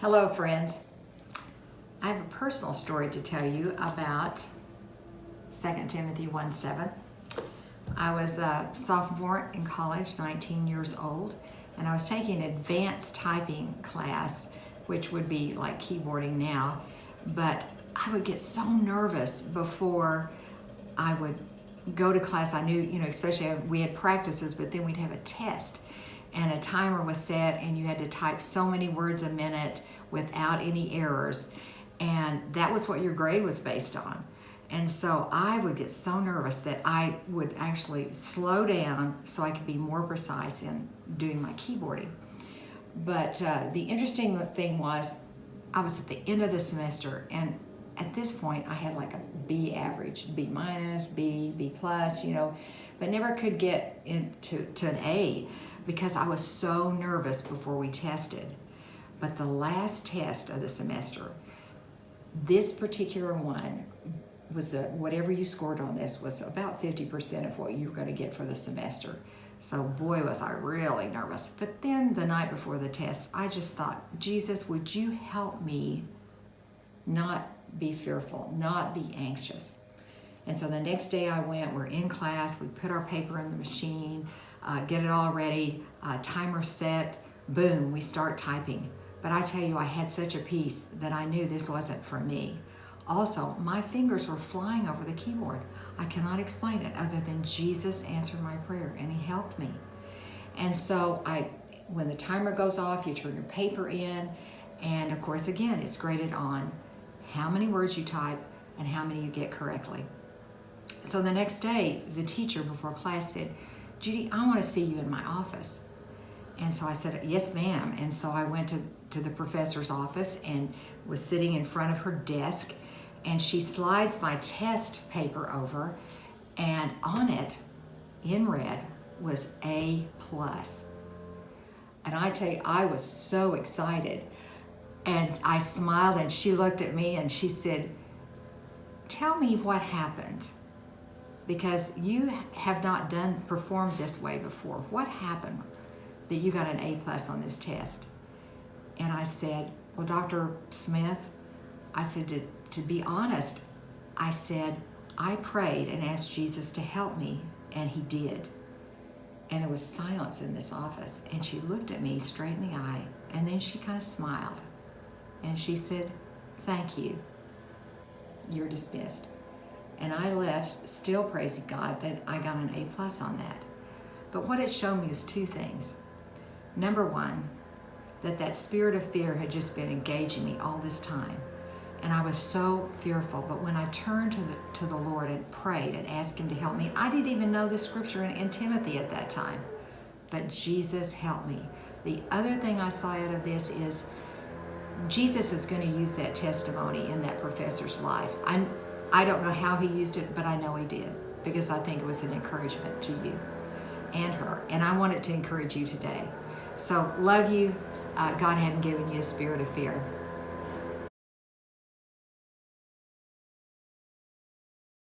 Hello, friends. I have a personal story to tell you about 2 Timothy 1:7. I was a sophomore in college, 19 years old, and I was taking an advanced typing class, which would be like keyboarding now, but I would get so nervous before I would go to class. I knew, especially we had practices, but then we'd have a test. And a timer was set and you had to type so many words a minute without any errors. And that was what your grade was based on. And so I would get so nervous that I would actually slow down so I could be more precise in doing my keyboarding. But the interesting thing was I was at the end of the semester, and at this point I had like a B average, B minus, B plus, but never could get into an A because I was so nervous before we tested. But the last test of the semester, this particular one was whatever you scored on this was about 50% of what you were going to get for the semester. So boy, was I really nervous. But then the night before the test, I just thought, Jesus, would you help me not be fearful, not be anxious? And so the next day I went, we're in class, we put our paper in the machine, get it all ready, timer set, boom, we start typing. But I tell you, I had such a peace that I knew this wasn't for me. Also, my fingers were flying over the keyboard. I cannot explain it other than Jesus answered my prayer and He helped me. And so when the timer goes off, you turn your paper in, and of course, again, it's graded on how many words you type and how many you get correctly. So the next day, the teacher before class said, Judy, I want to see you in my office. And so I said, yes, ma'am. And so I went to the professor's office and was sitting in front of her desk, and she slides my test paper over, and on it, in red, was A+. And I tell you, I was so excited. And I smiled, and she looked at me and she said, tell me what happened, because you have not performed this way before. What happened that you got an A+ on this test? And I said, well, Dr. Smith, I said, to be honest, I said, I prayed and asked Jesus to help me, and He did. And there was silence in this office, and she looked at me straight in the eye, and then she kind of smiled, and she said, thank you. You're dismissed. And I left still praising God that I got an A+ on that. But what it showed me was two things. Number one, that spirit of fear had just been engaging me all this time. And I was so fearful. But when I turned to the Lord and prayed and asked Him to help me, I didn't even know the scripture in Timothy at that time. But Jesus helped me. The other thing I saw out of this is Jesus is going to use that testimony in that professor's life. I don't know how He used it, but I know He did, because I think it was an encouragement to you and her. And I want it to encourage you today. So love you. God hadn't given you a spirit of fear,